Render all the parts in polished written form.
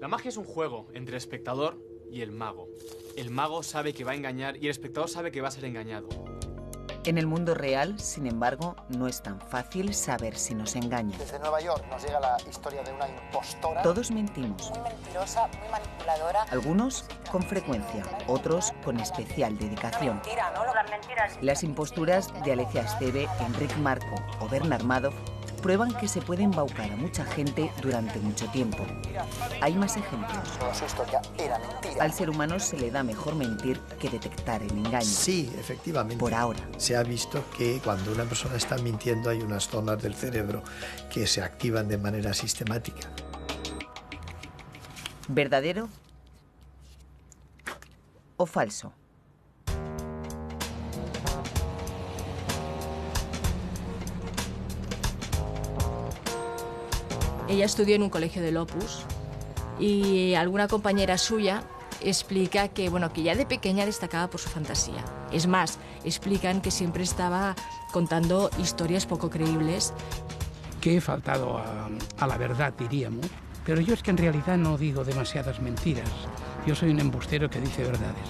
La magia es un juego entre el espectador y el mago. El mago sabe que va a engañar y el espectador sabe que va a ser engañado. En el mundo real, sin embargo, no es tan fácil saber si nos engañan. Desde Nueva York nos llega la historia de una impostora. Todos mentimos. Muy mentirosa, muy manipuladora. Algunos con frecuencia, otros con especial dedicación. Mentira, ¿no? Las mentiras. Las imposturas de Alecia Esteve, Enric Marco o Bernard Madoff prueban que se puede embaucar a mucha gente durante mucho tiempo. Hay más ejemplos. Toda su historia era mentira. Al ser humano se le da mejor mentir que detectar el engaño. Sí, efectivamente. Por ahora. Se ha visto que cuando una persona está mintiendo hay unas zonas del cerebro que se activan de manera sistemática. ¿Verdadero o falso? Ella estudió en un colegio del Opus y alguna compañera suya explica que, bueno, que ya de pequeña destacaba por su fantasía. Es más, explican que siempre estaba contando historias poco creíbles. Que he faltado a la verdad, diríamos, pero yo es que en realidad no digo demasiadas mentiras. Yo soy un embustero que dice verdades.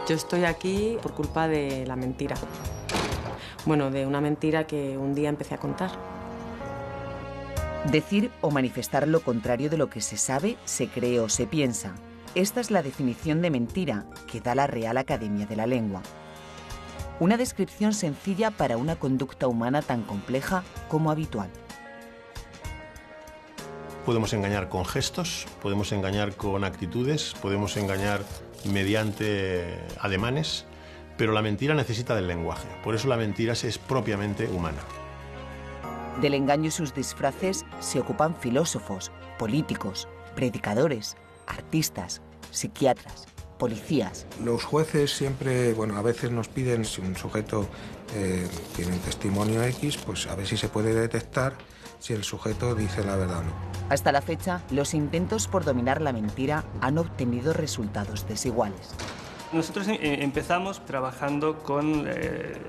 Yo estoy aquí por culpa de la mentira. Bueno, de una mentira que un día empecé a contar. Decir o manifestar lo contrario de lo que se sabe, se cree o se piensa. Esta es la definición de mentira que da la Real Academia de la Lengua. Una descripción sencilla para una conducta humana tan compleja como habitual. Podemos engañar con gestos, podemos engañar con actitudes, podemos engañar mediante ademanes, pero la mentira necesita del lenguaje. Por eso la mentira es propiamente humana. Del engaño y sus disfraces se ocupan filósofos, políticos, predicadores, artistas, psiquiatras, policías. Los jueces siempre, a veces nos piden, si un sujeto tiene un testimonio X, pues a ver si se puede detectar si el sujeto dice la verdad o no. Hasta la fecha, los intentos por dominar la mentira han obtenido resultados desiguales. Nosotros empezamos trabajando con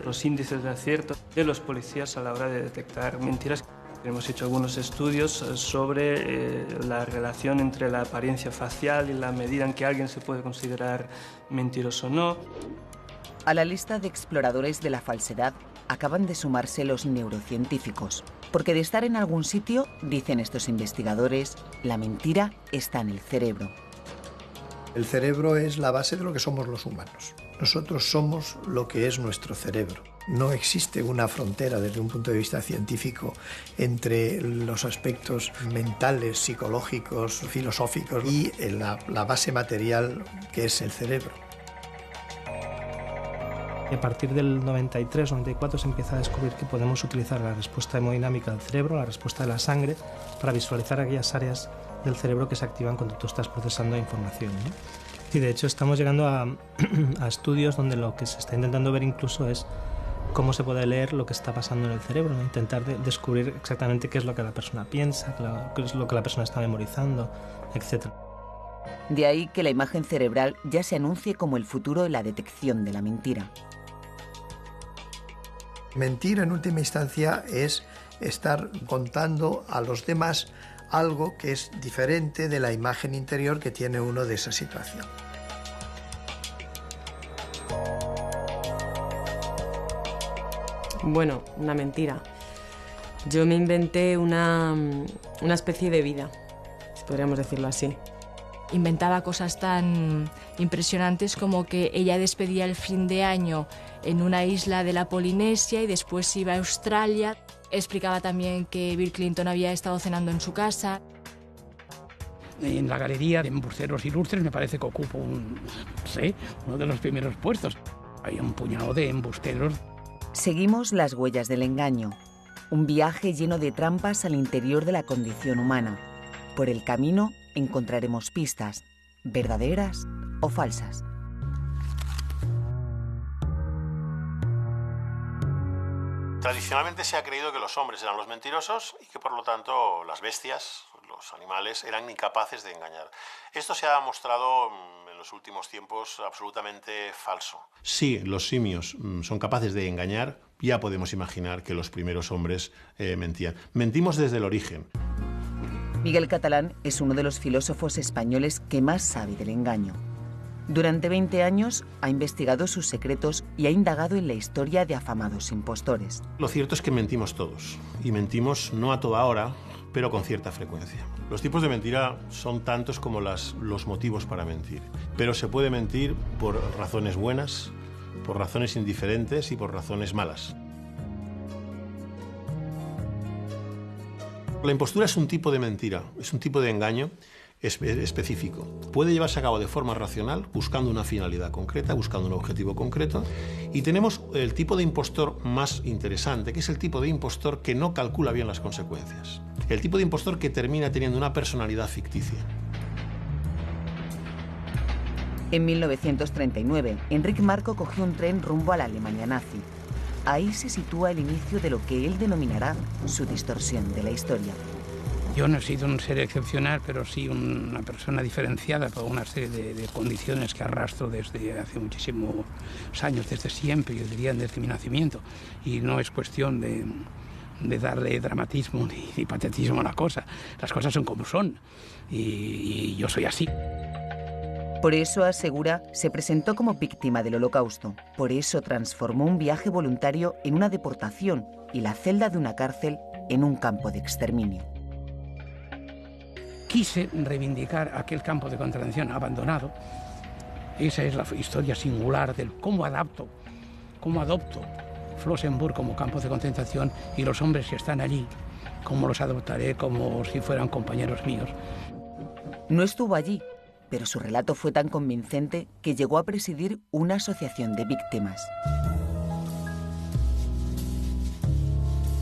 los índices de acierto de los policías a la hora de detectar mentiras. Hemos hecho algunos estudios sobre la relación entre la apariencia facial y la medida en que alguien se puede considerar mentiroso o no. A la lista de exploradores de la falsedad acaban de sumarse los neurocientíficos, porque de estar en algún sitio, dicen estos investigadores, la mentira está en el cerebro. El cerebro es la base de lo que somos los humanos. Nosotros somos lo que es nuestro cerebro. No existe una frontera desde un punto de vista científico entre los aspectos mentales, psicológicos, filosóficos y la base material que es el cerebro. A partir del 93 o 94 se empieza a descubrir que podemos utilizar la respuesta hemodinámica del cerebro, la respuesta de la sangre, para visualizar aquellas áreas del cerebro que se activan cuando tú estás procesando información, ¿no? Y de hecho estamos llegando a estudios donde lo que se está intentando ver incluso es cómo se puede leer lo que está pasando en el cerebro, ¿no? Intentar descubrir exactamente qué es lo que la persona piensa, qué es lo que la persona está memorizando, etc. De ahí que la imagen cerebral ya se anuncie como el futuro de la detección de la mentira. Mentir en última instancia es estar contando a los demás algo que es diferente de la imagen interior que tiene uno de esa situación. Bueno, una mentira. Yo me inventé una especie de vida, si podríamos decirlo así. Inventaba cosas tan impresionantes como que ella despedía el fin de año en una isla de la Polinesia y después iba a Australia. Explicaba también que Bill Clinton había estado cenando en su casa. En la galería de embusteros ilustres me parece que ocupo uno de los primeros puestos. Hay un puñado de embusteros. Seguimos las huellas del engaño, un viaje lleno de trampas al interior de la condición humana. Por el camino encontraremos pistas, verdaderas o falsas. Tradicionalmente se ha creído que los hombres eran los mentirosos y que por lo tanto las bestias, los animales, eran incapaces de engañar. Esto se ha mostrado en los últimos tiempos absolutamente falso. Si los simios son capaces de engañar, ya podemos imaginar que los primeros hombres mentían. Mentimos desde el origen. Miguel Catalán es uno de los filósofos españoles que más sabe del engaño. Durante 20 años ha investigado sus secretos y ha indagado en la historia de afamados impostores. Lo cierto es que mentimos todos, y mentimos no a toda hora, pero con cierta frecuencia. Los tipos de mentira son tantos como los motivos para mentir, pero se puede mentir por razones buenas, por razones indiferentes y por razones malas. La impostura es un tipo de mentira, es un tipo de engaño específico. Puede llevarse a cabo de forma racional, buscando una finalidad concreta, buscando un objetivo concreto. Y tenemos el tipo de impostor más interesante, que es el tipo de impostor que no calcula bien las consecuencias. El tipo de impostor que termina teniendo una personalidad ficticia. En 1939, Enric Marco cogió un tren rumbo a la Alemania nazi. Ahí se sitúa el inicio de lo que él denominará su distorsión de la historia. Yo no he sido un ser excepcional, pero sí una persona diferenciada por una serie de condiciones que arrastro desde hace muchísimos años, desde siempre, yo diría desde mi nacimiento. Y no es cuestión de darle dramatismo ni patetismo a la cosa. Las cosas son como son y yo soy así. Por eso, asegura, se presentó como víctima del Holocausto. Por eso transformó un viaje voluntario en una deportación y la celda de una cárcel en un campo de exterminio. Quise reivindicar aquel campo de concentración abandonado. Esa es la historia singular del cómo adopto Flossenbürg como campo de concentración y los hombres que están allí, cómo los adoptaré como si fueran compañeros míos. No estuvo allí, pero su relato fue tan convincente que llegó a presidir una asociación de víctimas.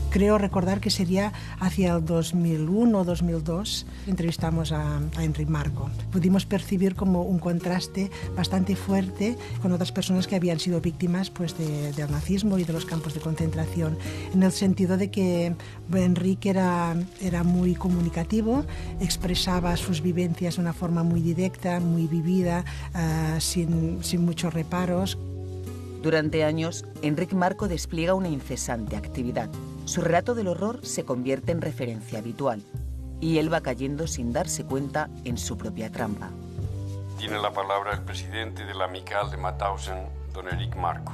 Creo recordar que sería hacia el 2001 o 2002, entrevistamos a Enric Marco. Pudimos percibir como un contraste bastante fuerte con otras personas que habían sido víctimas pues, del nazismo y de los campos de concentración, en el sentido de que Enric era muy comunicativo, expresaba sus vivencias de una forma muy directa, muy vivida, sin muchos reparos. Durante años, Enric Marco despliega una incesante actividad. Su relato del horror se convierte en referencia habitual y él va cayendo sin darse cuenta en su propia trampa. Tiene la palabra el presidente de la Amical de Mauthausen, don Enric Marco.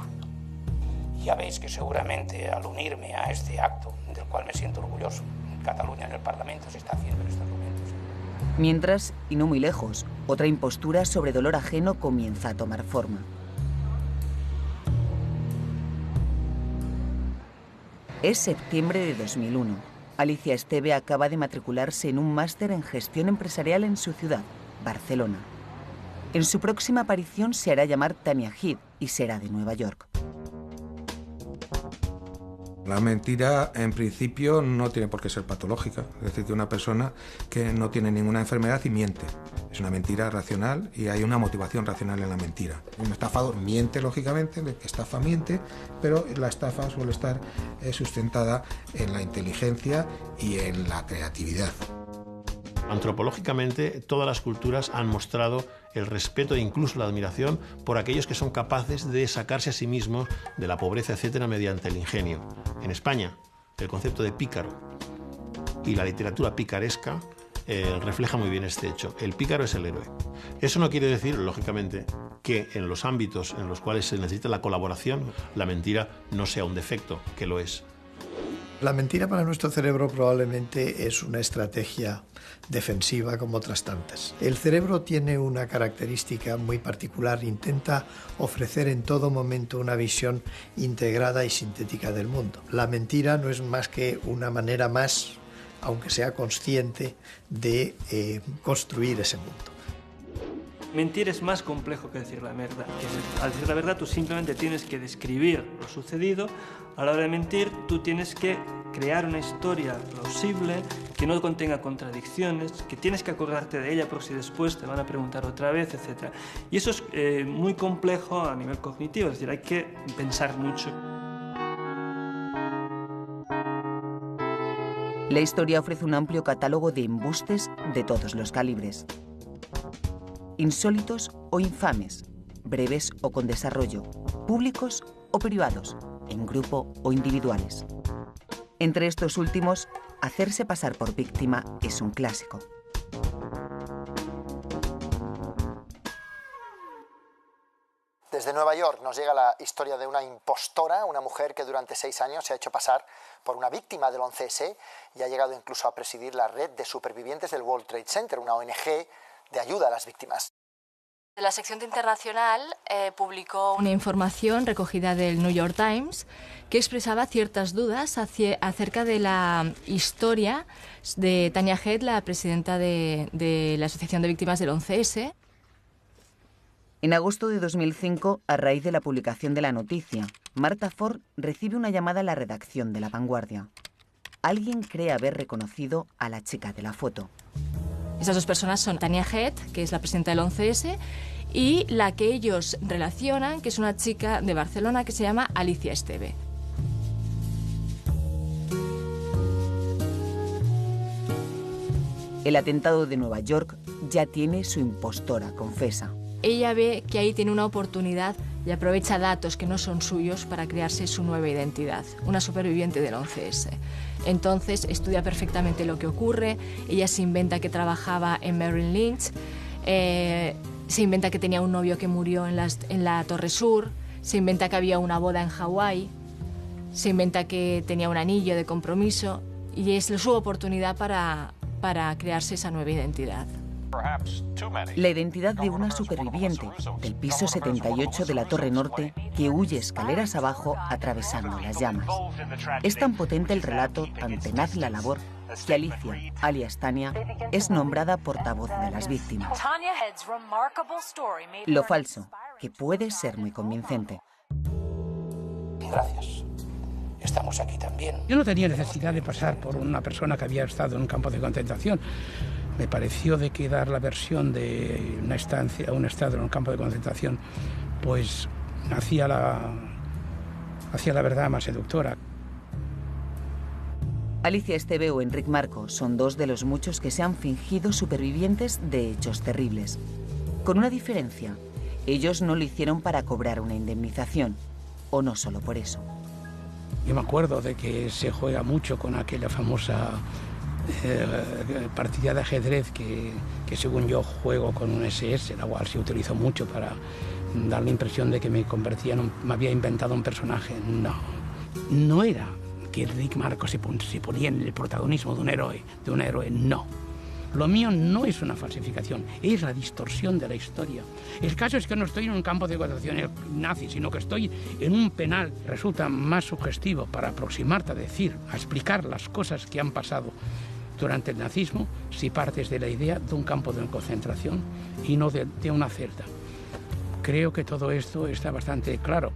Ya veis que seguramente al unirme a este acto, del cual me siento orgulloso, en Cataluña, en el Parlamento, se está haciendo en estos momentos. Mientras, y no muy lejos, otra impostura sobre dolor ajeno comienza a tomar forma. Es septiembre de 2001. Alicia Esteve acaba de matricularse en un máster en gestión empresarial en su ciudad, Barcelona. En su próxima aparición se hará llamar Tania Heath y será de Nueva York. La mentira, en principio, no tiene por qué ser patológica. Es decir, que una persona que no tiene ninguna enfermedad y miente. Es una mentira racional y hay una motivación racional en la mentira. Un estafador miente, lógicamente, el que estafa miente, pero la estafa suele estar sustentada en la inteligencia y en la creatividad. Antropológicamente, todas las culturas han mostrado el respeto e incluso la admiración por aquellos que son capaces de sacarse a sí mismos de la pobreza, etcétera, mediante el ingenio. En España, el concepto de pícaro y la literatura picaresca refleja muy bien este hecho. El pícaro es el héroe. Eso no quiere decir, lógicamente, que en los ámbitos en los cuales se necesita la colaboración, la mentira no sea un defecto, que lo es. La mentira para nuestro cerebro probablemente es una estrategia defensiva como otras tantas. El cerebro tiene una característica muy particular, intenta ofrecer en todo momento una visión integrada y sintética del mundo. La mentira no es más que una manera más, aunque sea consciente, de construir ese mundo. Mentir es más complejo que decir la verdad. Al decir la verdad tú simplemente tienes que describir lo sucedido. A la hora de mentir tú tienes que crear una historia plausible, que no contenga contradicciones, que tienes que acordarte de ella por si después te van a preguntar otra vez, etc. Y eso es muy complejo a nivel cognitivo, es decir, hay que pensar mucho. La historia ofrece un amplio catálogo de embustes de todos los calibres. Insólitos o infames, breves o con desarrollo, públicos o privados, en grupo o individuales. Entre estos últimos, hacerse pasar por víctima es un clásico. Desde Nueva York nos llega la historia de una impostora, una mujer que durante 6 años se ha hecho pasar por una víctima del 11S y ha llegado incluso a presidir la red de supervivientes del World Trade Center, una ONG de ayuda a las víctimas. La sección de Internacional publicó una información recogida del New York Times que expresaba ciertas dudas acerca de la historia de Tanya Head, la presidenta de la Asociación de Víctimas del 11S. En agosto de 2005, a raíz de la publicación de la noticia, Marta Ford recibe una llamada a la redacción de La Vanguardia. Alguien cree haber reconocido a la chica de la foto. Esas dos personas son Tanya Head, que es la presidenta del 11S, y la que ellos relacionan, que es una chica de Barcelona que se llama Alicia Esteve. El atentado de Nueva York ya tiene su impostora, confesa. Ella ve que ahí tiene una oportunidad y aprovecha datos que no son suyos para crearse su nueva identidad, una superviviente del 11S. Entonces estudia perfectamente lo que ocurre, ella se inventa que trabajaba en Merrill Lynch, se inventa que tenía un novio que murió en la Torre Sur, se inventa que había una boda en Hawái, se inventa que tenía un anillo de compromiso y es su oportunidad para crearse esa nueva identidad. La identidad de una superviviente del piso 78 de la Torre Norte que huye escaleras abajo atravesando las llamas. Es tan potente el relato, tan tenaz la labor, que Alicia, alias Tania, es nombrada portavoz de las víctimas. Lo falso, que puede ser muy convincente. Gracias. Estamos aquí también. Yo no tenía necesidad de pasar por una persona que había estado en un campo de concentración. Me pareció de que dar la versión de una estancia, un estado en un campo de concentración, pues hacía la verdad más seductora. Alicia Esteve o Enric Marco son dos de los muchos que se han fingido supervivientes de hechos terribles. Con una diferencia, ellos no lo hicieron para cobrar una indemnización, o no solo por eso. Yo me acuerdo de que se juega mucho con aquella famosa partida de ajedrez que según yo juego con un SS, la cual se utilizó mucho para dar la impresión de que me había inventado un personaje. No era que Enric Marco se ponía en el protagonismo de un héroe, no. Lo mío no es una falsificación, es la distorsión de la historia. El caso es que no estoy en un campo de concentración nazi, sino que estoy en un penal. Resulta más sugestivo para aproximarte a explicar las cosas que han pasado durante el nazismo si partes de la idea de un campo de concentración y no de una celda. Creo que todo esto está bastante claro.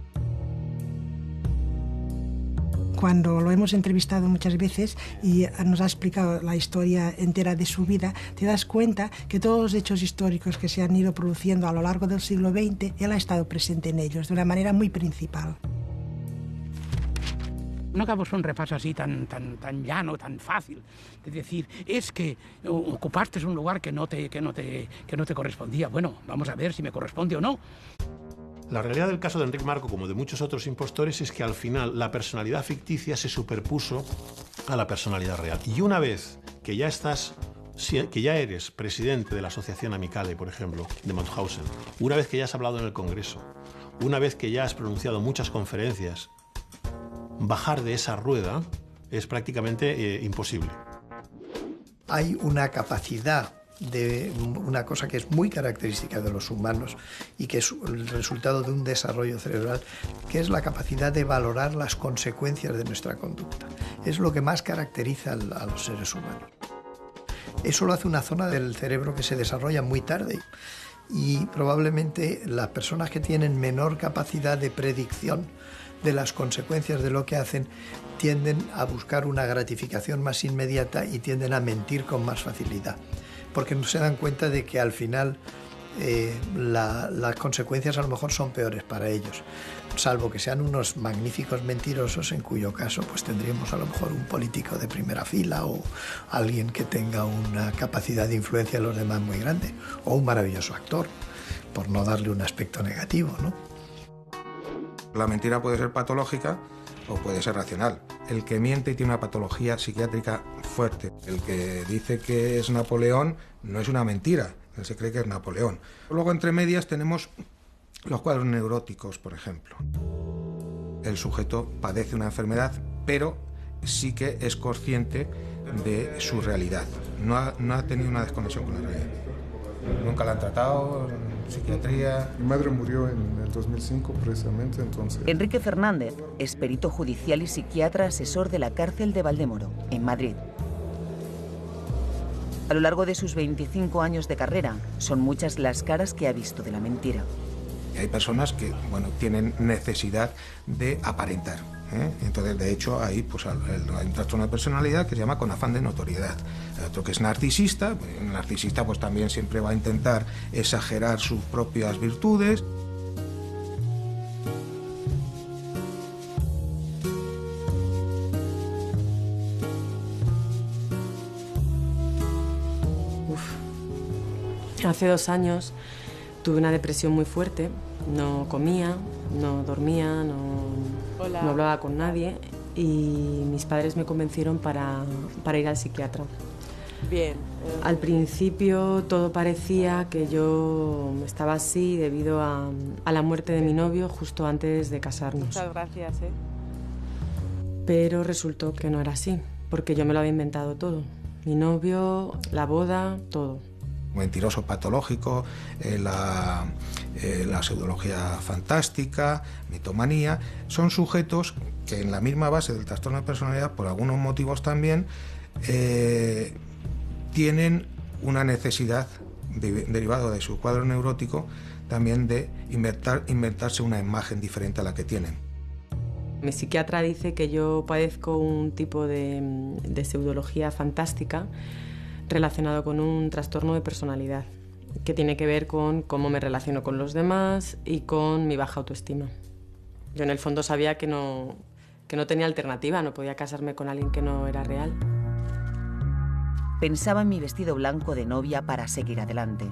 Cuando lo hemos entrevistado muchas veces y nos ha explicado la historia entera de su vida, te das cuenta que todos los hechos históricos que se han ido produciendo a lo largo del siglo XX, él ha estado presente en ellos de una manera muy principal. No acabo un repaso así tan llano, tan fácil, de decir, es que ocupaste un lugar que no te correspondía. Bueno, vamos a ver si me corresponde o no. La realidad del caso de Enric Marco, como de muchos otros impostores, es que al final la personalidad ficticia se superpuso a la personalidad real. Y una vez que ya eres presidente de la Asociación Amicale, por ejemplo, de Mauthausen, una vez que ya has hablado en el Congreso, una vez que ya has pronunciado muchas conferencias, bajar de esa rueda es prácticamente imposible. Hay una capacidad de una cosa que es muy característica de los humanos y que es el resultado de un desarrollo cerebral, que es la capacidad de valorar las consecuencias de nuestra conducta. Es lo que más caracteriza a los seres humanos. Eso lo hace una zona del cerebro que se desarrolla muy tarde y probablemente las personas que tienen menor capacidad de predicción de las consecuencias de lo que hacen tienden a buscar una gratificación más inmediata y tienden a mentir con más facilidad, porque no se dan cuenta de que al final las consecuencias a lo mejor son peores para ellos, salvo que sean unos magníficos mentirosos, en cuyo caso pues tendríamos a lo mejor un político de primera fila o alguien que tenga una capacidad de influencia en los demás muy grande, o un maravilloso actor, por no darle un aspecto negativo, ¿no? La mentira puede ser patológica o puede ser racional. el que miente tiene una patología psiquiátrica fuerte. El que dice que es Napoleón no es una mentira, él se cree que es Napoleón. Luego, entre medias, tenemos los cuadros neuróticos, por ejemplo. El sujeto padece una enfermedad, pero sí que es consciente de su realidad. No ha tenido una desconexión con la realidad. Nunca la han tratado en psiquiatría. Mi madre murió en el 2005 precisamente, entonces... Enrique Fernández es perito judicial y psiquiatra asesor de la cárcel de Valdemoro, en Madrid. A lo largo de sus 25 años de carrera, son muchas las caras que ha visto de la mentira. Hay personas que, bueno, tienen necesidad de aparentar, ¿eh? Entonces, de hecho, hay pues, hay un trastorno de personalidad que se llama con afán de notoriedad. Hay otro que es narcisista. El narcisista pues, también siempre va a intentar exagerar sus propias virtudes. Hace 2 años tuve una depresión muy fuerte, no comía, no dormía, no hablaba con nadie y mis padres me convencieron para ir al psiquiatra. Bien. Al principio todo parecía que yo estaba así debido a la muerte de mi novio justo antes de casarnos. Muchas gracias. Pero resultó que no era así, porque yo me lo había inventado todo. Mi novio, la boda, todo. Mentiroso patológico, la pseudología fantástica, mitomanía, son sujetos que en la misma base del trastorno de personalidad, por algunos motivos también, tienen una necesidad derivada de su cuadro neurótico también de inventarse una imagen diferente a la que tienen. Mi psiquiatra dice que yo padezco un tipo de pseudología fantástica relacionado con un trastorno de personalidad que tiene que ver con cómo me relaciono con los demás y con mi baja autoestima. Yo en el fondo sabía que no tenía alternativa, no podía casarme con alguien que no era real. Pensaba en mi vestido blanco de novia para seguir adelante.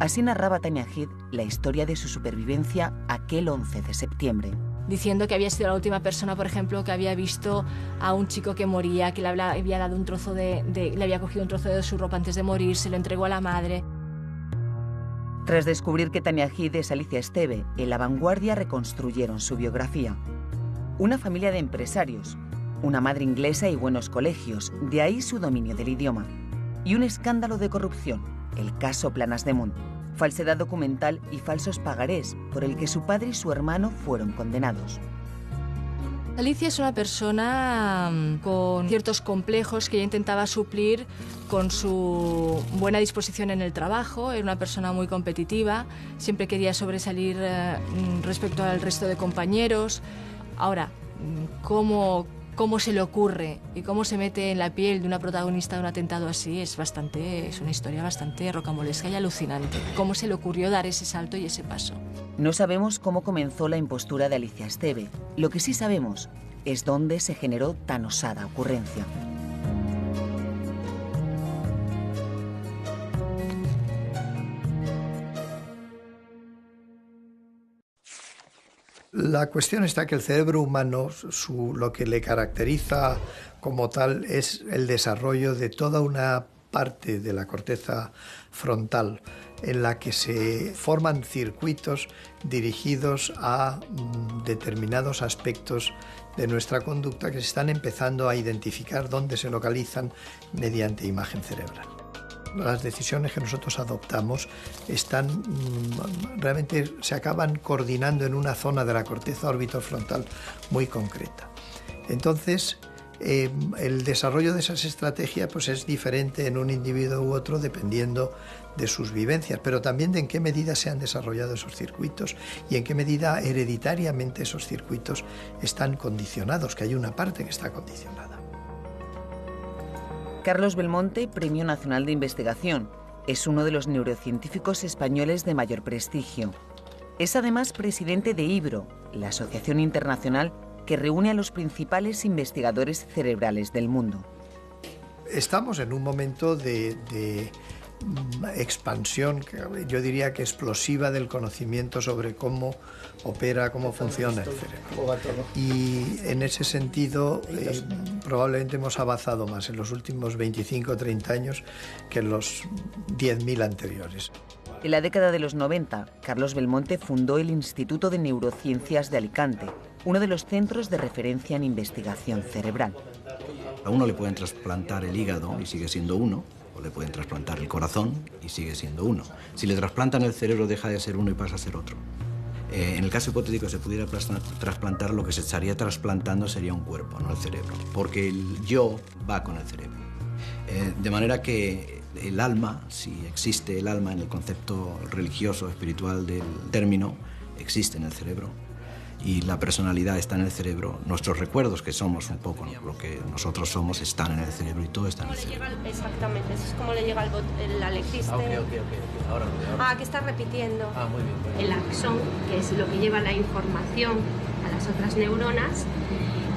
Así narraba Tania Gid la historia de su supervivencia aquel 11 de septiembre. Diciendo que había sido la última persona, por ejemplo, que había visto a un chico que moría, que le había dado un trozo le había cogido un trozo de su ropa antes de morir, se lo entregó a la madre. Tras descubrir que Tania Gid es Alicia Esteve, en La Vanguardia reconstruyeron su biografía. Una familia de empresarios, una madre inglesa y buenos colegios, de ahí su dominio del idioma. Y un escándalo de corrupción, el caso Planas de Munt. Falsedad documental y falsos pagarés por el que su padre y su hermano fueron condenados. Alicia es una persona con ciertos complejos que ella intentaba suplir con su buena disposición en el trabajo. Era una persona muy competitiva, siempre quería sobresalir respecto al resto de compañeros. Ahora, ¿cómo se le ocurre y cómo se mete en la piel de una protagonista de un atentado así? Es una historia bastante rocambolesca y alucinante. ¿Cómo se le ocurrió dar ese salto y ese paso? No sabemos cómo comenzó la impostura de Alicia Esteve. Lo que sí sabemos es dónde se generó tan osada ocurrencia. La cuestión está que el cerebro humano, lo que le caracteriza como tal es el desarrollo de toda una parte de la corteza frontal en la que se forman circuitos dirigidos a determinados aspectos de nuestra conducta que se están empezando a identificar dónde se localizan mediante imagen cerebral. Las decisiones que nosotros adoptamos realmente se acaban coordinando en una zona de la corteza orbitofrontal muy concreta. Entonces, el desarrollo de esas estrategias pues, es diferente en un individuo u otro dependiendo de sus vivencias, pero también de en qué medida se han desarrollado esos circuitos y en qué medida hereditariamente esos circuitos están condicionados, que hay una parte que está condicionada. Carlos Belmonte, Premio Nacional de Investigación, es uno de los neurocientíficos españoles de mayor prestigio. Es además presidente de IBRO, la asociación internacional que reúne a los principales investigadores cerebrales del mundo. Estamos en un momento de expansión, yo diría que explosiva, del conocimiento sobre cómo opera, cómo funciona el cerebro. Y en ese sentido probablemente hemos avanzado más en los últimos 25 o 30 años que en los 10.000 anteriores. En la década de los 90, Carlos Belmonte fundó el Instituto de Neurociencias de Alicante, uno de los centros de referencia en investigación cerebral. A uno le pueden trasplantar el hígado y sigue siendo uno, o le pueden trasplantar el corazón y sigue siendo uno. Si le trasplantan el cerebro, deja de ser uno y pasa a ser otro. En el caso hipotético que se pudiera trasplantar, lo que se estaría trasplantando sería un cuerpo, no el cerebro, porque el yo va con el cerebro. De manera que el alma, si existe el alma en el concepto religioso, espiritual del término, existe en el cerebro. Y la personalidad está en el cerebro. Nuestros recuerdos, que somos un poco, ¿no?, lo que nosotros somos, están en el cerebro y todo está en el cerebro. Exactamente, eso es como le llega el Alexis. Ahora. Que está repitiendo. Muy bien. El axón, que es lo que lleva la información a las otras neuronas.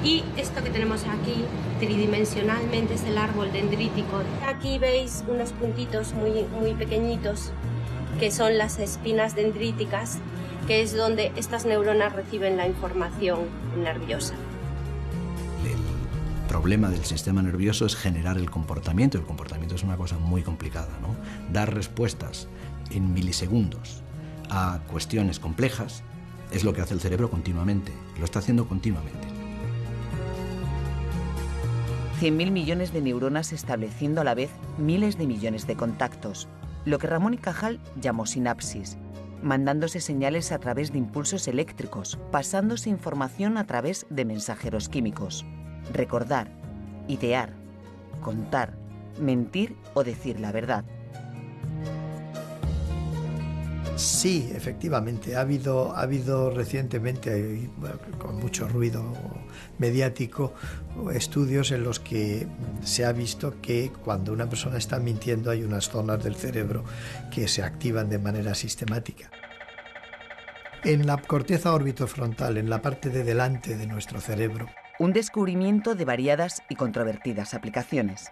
Y esto que tenemos aquí, tridimensionalmente, es el árbol dendrítico. Aquí veis unos puntitos muy pequeñitos, que son las espinas dendríticas, que es donde estas neuronas reciben la información nerviosa. El problema del sistema nervioso es generar el comportamiento. El comportamiento es una cosa muy complicada, ¿no? Dar respuestas en milisegundos a cuestiones complejas es lo que hace el cerebro continuamente. Lo está haciendo continuamente. 100.000 millones de neuronas estableciendo a la vez miles de millones de contactos, lo que Ramón y Cajal llamó sinapsis, mandándose señales a través de impulsos eléctricos, pasándose información a través de mensajeros químicos. Recordar, idear, contar, mentir o decir la verdad. Sí, efectivamente, ha habido recientemente, con mucho ruido mediático, estudios en los que se ha visto que cuando una persona está mintiendo hay unas zonas del cerebro que se activan de manera sistemática. En la corteza orbitofrontal, en la parte de delante de nuestro cerebro. Un descubrimiento de variadas y controvertidas aplicaciones.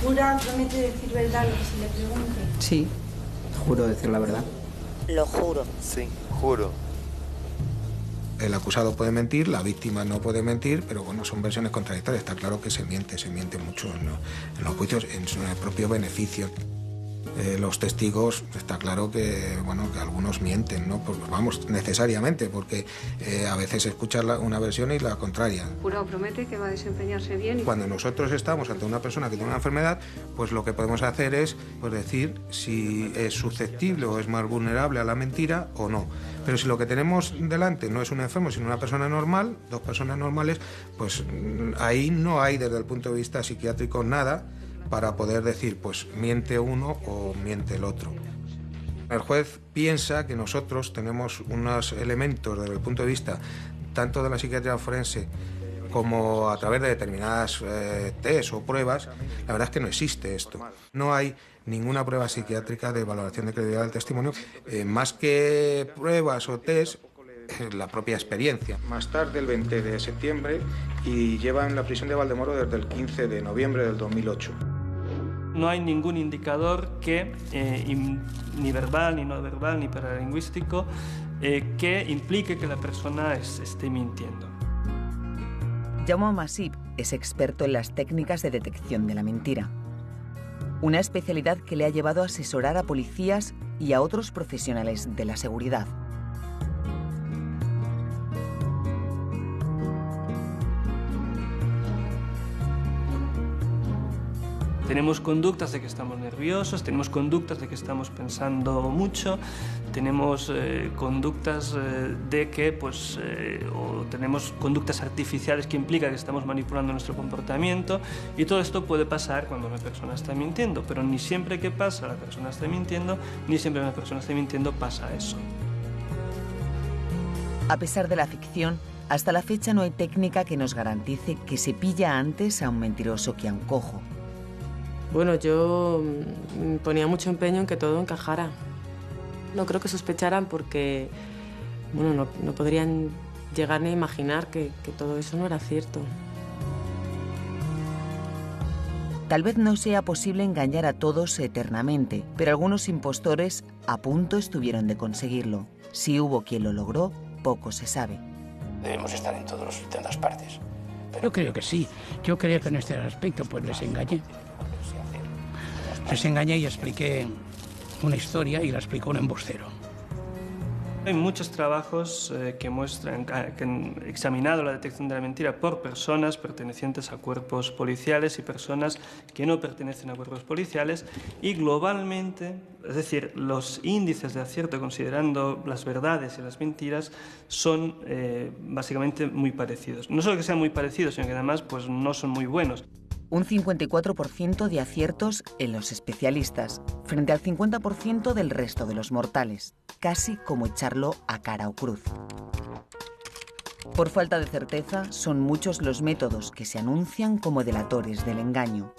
¿Jura, promete decir verdad lo que se le pregunte? Sí, juro decir la verdad. Lo juro. Sí, juro. El acusado puede mentir, la víctima no puede mentir, pero bueno, son versiones contradictorias. Está claro que se miente mucho en los juicios, en su propio beneficio. Los testigos, está claro que, bueno, que algunos mienten, ¿no? Pues vamos, necesariamente, porque a veces escuchas una versión y la contraria. Jurado promete que va a desempeñarse bien. Cuando nosotros estamos ante una persona que tiene una enfermedad, pues lo que podemos hacer es pues, decir si es susceptible o es más vulnerable a la mentira o no. Pero si lo que tenemos delante no es un enfermo, sino una persona normal, dos personas normales, pues ahí no hay desde el punto de vista psiquiátrico nada para poder decir, pues miente uno o miente el otro. El juez piensa que nosotros tenemos unos elementos desde el punto de vista tanto de la psiquiatría forense como a través de determinadas test o pruebas. La verdad es que no existe esto. No hay ninguna prueba psiquiátrica de valoración de credibilidad del testimonio, más que pruebas o test, la propia experiencia. Más tarde, el 20 de septiembre, y lleva en la prisión de Valdemoro desde el 15 de noviembre del 2008. No hay ningún indicador que, ni verbal, ni no verbal, ni paralingüístico, que implique que la persona esté mintiendo. Jaume Masip es experto en las técnicas de detección de la mentira. Una especialidad que le ha llevado a asesorar a policías y a otros profesionales de la seguridad. Tenemos conductas de que estamos nerviosos, tenemos conductas de que estamos pensando mucho, tenemos conductas de que, o tenemos conductas artificiales que implican que estamos manipulando nuestro comportamiento, y todo esto puede pasar cuando una persona está mintiendo, pero ni siempre que pasa la persona está mintiendo, ni siempre una persona está mintiendo pasa eso. A pesar de la ficción, hasta la fecha no hay técnica que nos garantice que se pilla antes a un mentiroso que a un cojo. Bueno, yo ponía mucho empeño en que todo encajara. No creo que sospecharan porque, bueno, no podrían llegar ni a imaginar que todo eso no era cierto. Tal vez no sea posible engañar a todos eternamente, pero algunos impostores a punto estuvieron de conseguirlo. Si hubo quien lo logró, poco se sabe. Debemos estar en todas partes. Yo creo que sí. Yo creo que en este aspecto pues les engañé. Les engañé y expliqué una historia y la explicó un embustero. Hay muchos trabajos que muestran, que han examinado la detección de la mentira por personas pertenecientes a cuerpos policiales y personas que no pertenecen a cuerpos policiales, y globalmente, es decir, los índices de acierto considerando las verdades y las mentiras son básicamente muy parecidos. No solo que sean muy parecidos, sino que además pues, no son muy buenos. Un 54% de aciertos en los especialistas, frente al 50% del resto de los mortales, casi como echarlo a cara o cruz. Por falta de certeza, son muchos los métodos que se anuncian como delatores del engaño.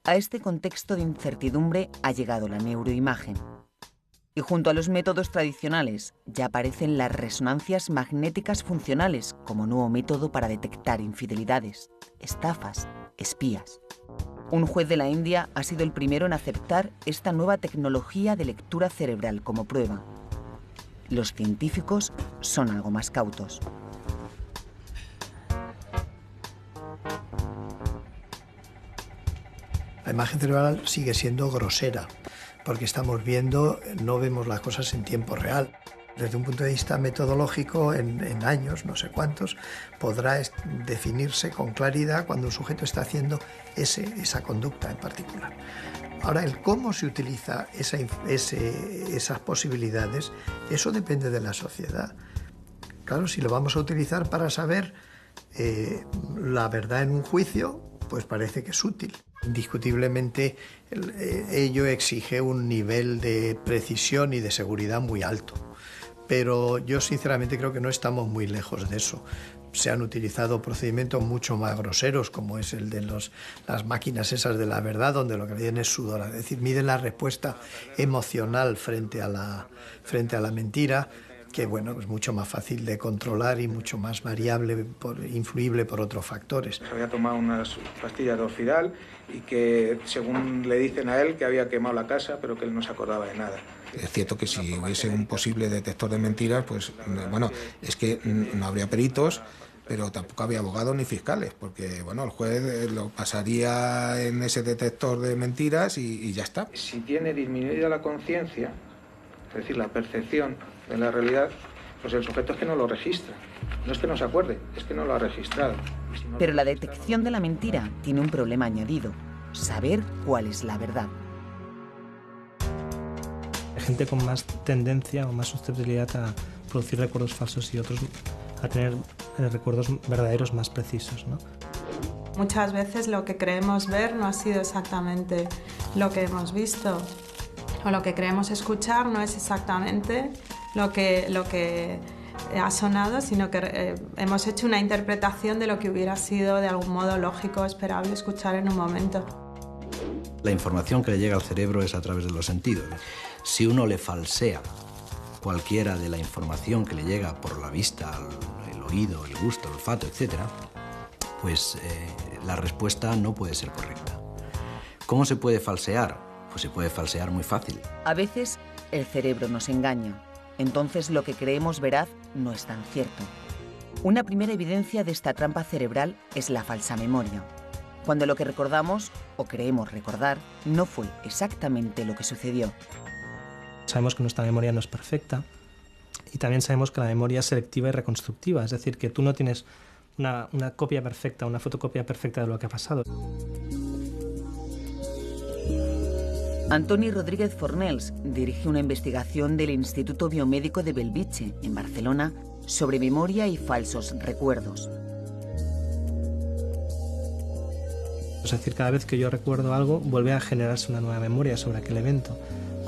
A este contexto de incertidumbre ha llegado la neuroimagen. Y junto a los métodos tradicionales ya aparecen las resonancias magnéticas funcionales como nuevo método para detectar infidelidades, estafas, espías. Un juez de la India ha sido el primero en aceptar esta nueva tecnología de lectura cerebral como prueba. Los científicos son algo más cautos. La imagen cerebral sigue siendo grosera, porque estamos viendo, no vemos las cosas en tiempo real. Desde un punto de vista metodológico, en años, no sé cuántos, podrá definirse con claridad cuando un sujeto está haciendo esa conducta en particular. Ahora, el cómo se utiliza esas posibilidades, eso depende de la sociedad. Claro, si lo vamos a utilizar para saber la verdad en un juicio, pues parece que es útil. Indiscutiblemente, ello exige un nivel de precisión y de seguridad muy alto. Pero yo sinceramente creo que no estamos muy lejos de eso. Se han utilizado procedimientos mucho más groseros, como es el de las máquinas esas de la verdad, donde lo que miden es sudor, es decir, miden la respuesta emocional frente a la mentira, que bueno, es mucho más fácil de controlar y mucho más variable, influible por otros factores. Había tomado unas pastillas de Orfidal y que, según le dicen a él, que había quemado la casa, pero que él no se acordaba de nada. Es cierto que si hubiese un posible detector de mentiras, pues bueno, es que no habría peritos, pero tampoco había abogados ni fiscales, porque bueno, el juez lo pasaría en ese detector de mentiras y ya está. Si tiene disminuida la conciencia, es decir, la percepción de la realidad, pues el sujeto es que no lo registra. No es que no se acuerde, es que no lo ha registrado. Pero la detección de la mentira tiene un problema añadido: saber cuál es la verdad. Hay gente con más tendencia o más susceptibilidad a producir recuerdos falsos y otros a tener recuerdos verdaderos más precisos, ¿no? Muchas veces lo que creemos ver no ha sido exactamente lo que hemos visto, o lo que creemos escuchar no es exactamente lo que ha sonado, sino que hemos hecho una interpretación de lo que hubiera sido de algún modo lógico, esperable escuchar en un momento. La información que le llega al cerebro es a través de los sentidos. Si uno le falsea cualquiera de la información que le llega por la vista, el oído, el gusto, el olfato, etc., pues la respuesta no puede ser correcta. ¿Cómo se puede falsear? Pues se puede falsear muy fácil. A veces el cerebro nos engaña. Entonces lo que creemos veraz no es tan cierto. Una primera evidencia de esta trampa cerebral es la falsa memoria. Cuando lo que recordamos o creemos recordar no fue exactamente lo que sucedió. Sabemos que nuestra memoria no es perfecta y también sabemos que la memoria es selectiva y reconstructiva, es decir, que tú no tienes una copia perfecta, una fotocopia perfecta de lo que ha pasado. Antoni Rodríguez Fornells dirige una investigación del Instituto Biomédico de Bellvitge, en Barcelona, sobre memoria y falsos recuerdos. Es decir, cada vez que yo recuerdo algo, vuelve a generarse una nueva memoria sobre aquel evento,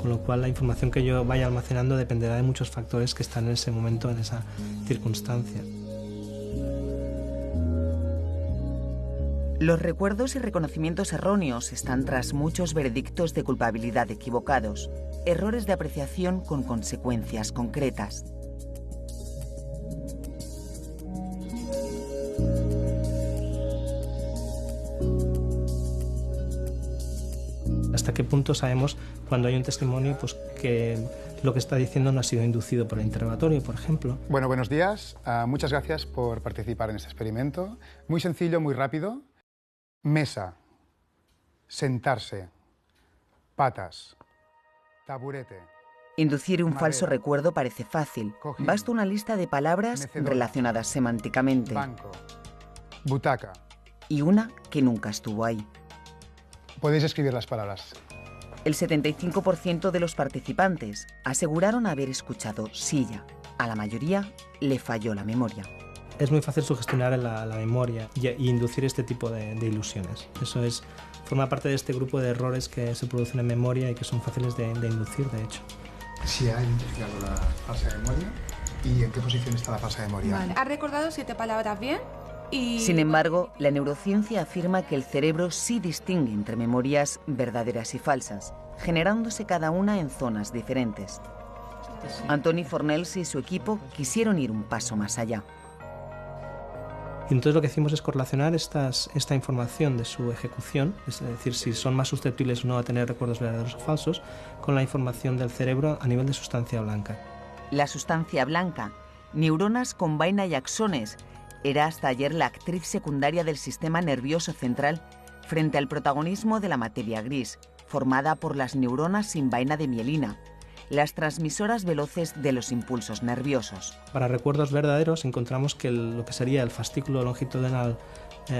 con lo cual la información que yo vaya almacenando dependerá de muchos factores que están en ese momento, en esa circunstancia. Los recuerdos y reconocimientos erróneos están tras muchos veredictos de culpabilidad equivocados, errores de apreciación con consecuencias concretas. hasta qué punto sabemos cuando hay un testimonio pues, que lo que está diciendo no ha sido inducido por el interrogatorio, por ejemplo. Bueno, buenos días. Muchas gracias por participar en este experimento. Muy sencillo, muy rápido. Mesa, sentarse, patas, taburete. Inducir un falso recuerdo parece fácil. Basta una lista de palabras relacionadas semánticamente. Banco, butaca. Y una que nunca estuvo ahí. Podéis escribir las palabras. El 75% de los participantes aseguraron haber escuchado silla. A la mayoría le falló la memoria. Es muy fácil sugestionar la memoria y inducir este tipo de ilusiones. Eso forma parte de este grupo de errores que se producen en memoria y que son fáciles de inducir, de hecho. Si ha identificado la falsa memoria y en qué posición está la falsa memoria. Vale. ¿Ha recordado 7 palabras bien? Sin embargo, la neurociencia afirma que el cerebro sí distingue entre memorias verdaderas y falsas, generándose cada una en zonas diferentes. Antoni Fornells y su equipo quisieron ir un paso más allá. Y entonces lo que hicimos es correlacionar esta información de su ejecución, es decir, si son más susceptibles o no a tener recuerdos verdaderos o falsos, con la información del cerebro a nivel de sustancia blanca. La sustancia blanca, neuronas con vaina y axones, era hasta ayer la actriz secundaria del sistema nervioso central frente al protagonismo de la materia gris, formada por las neuronas sin vaina de mielina, las transmisoras veloces de los impulsos nerviosos. Para recuerdos verdaderos encontramos que lo que sería el fascículo longitudinal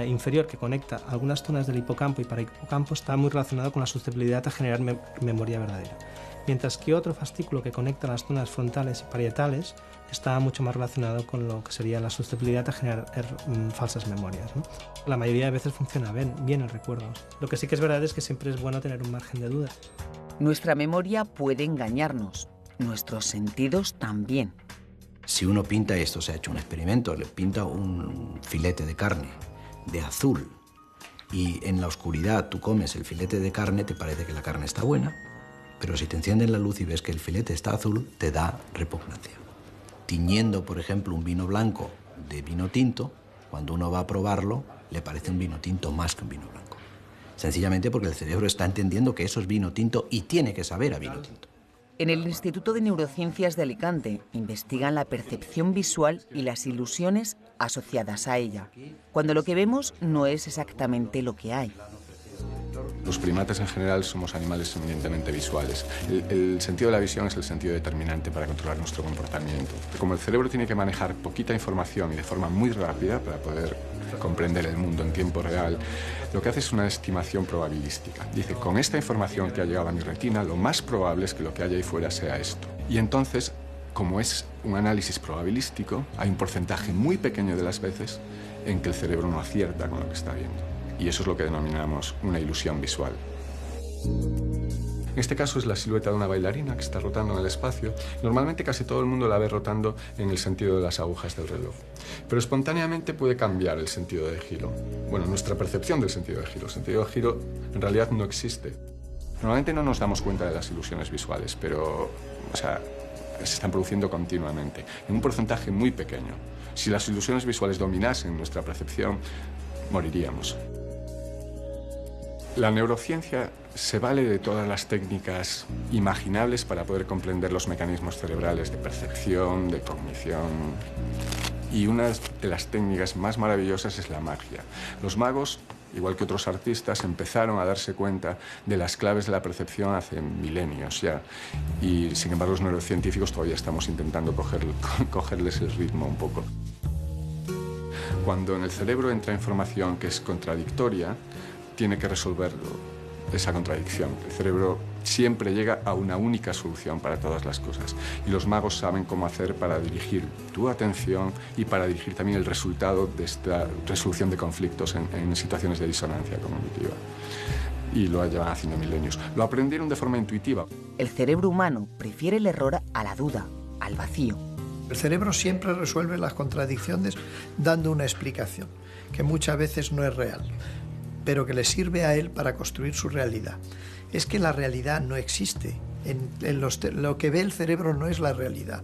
inferior que conecta algunas zonas del hipocampo y parahipocampo está muy relacionado con la susceptibilidad a generar memoria verdadera, mientras que otro fascículo que conecta las zonas frontales y parietales está mucho más relacionado con lo que sería la susceptibilidad a generar falsas memorias, ¿no? La mayoría de veces funciona bien el recuerdo. Lo que sí que es verdad es que siempre es bueno tener un margen de duda. Nuestra memoria puede engañarnos, nuestros sentidos también. Si uno pinta esto, se ha hecho un experimento, le pinta un filete de carne de azul y en la oscuridad tú comes el filete de carne, te parece que la carne está buena, pero si te encienden la luz y ves que el filete está azul, te da repugnancia. Tiñendo, por ejemplo, un vino blanco de vino tinto, cuando uno va a probarlo, le parece un vino tinto más que un vino blanco. Sencillamente porque el cerebro está entendiendo que eso es vino tinto y tiene que saber a vino tinto. En el Instituto de Neurociencias de Alicante investigan la percepción visual y las ilusiones asociadas a ella, cuando lo que vemos no es exactamente lo que hay. Los primates en general somos animales eminentemente visuales. El sentido de la visión es el sentido determinante para controlar nuestro comportamiento. Como el cerebro tiene que manejar poquita información y de forma muy rápida para poder comprender el mundo en tiempo real, lo que hace es una estimación probabilística. Dice, con esta información que ha llegado a mi retina, lo más probable es que lo que haya ahí fuera sea esto. Y entonces, como es un análisis probabilístico, hay un porcentaje muy pequeño de las veces en que el cerebro no acierta con lo que está viendo. Y eso es lo que denominamos una ilusión visual. En este caso es la silueta de una bailarina que está rotando en el espacio. Normalmente casi todo el mundo la ve rotando en el sentido de las agujas del reloj. Pero espontáneamente puede cambiar el sentido de giro. Bueno, nuestra percepción del sentido de giro. El sentido de giro en realidad no existe. Normalmente no nos damos cuenta de las ilusiones visuales, pero se están produciendo continuamente, en un porcentaje muy pequeño. Si las ilusiones visuales dominasen nuestra percepción, moriríamos. La neurociencia se vale de todas las técnicas imaginables para poder comprender los mecanismos cerebrales de percepción, de cognición. Y una de las técnicas más maravillosas es la magia. Los magos, igual que otros artistas, empezaron a darse cuenta de las claves de la percepción hace milenios ya. Y, sin embargo, los neurocientíficos todavía estamos intentando cogerles el ritmo un poco. Cuando en el cerebro entra información que es contradictoria, tiene que resolver esa contradicción. El cerebro siempre llega a una única solución para todas las cosas. Y los magos saben cómo hacer para dirigir tu atención y para dirigir también el resultado de esta resolución de conflictos en situaciones de disonancia cognitiva. Y lo llevan haciendo milenios. Lo aprendieron de forma intuitiva. El cerebro humano prefiere el error a la duda, al vacío. El cerebro siempre resuelve las contradicciones dando una explicación, que muchas veces no es real, pero que le sirve a él para construir su realidad. Es que la realidad no existe. Lo que ve el cerebro no es la realidad.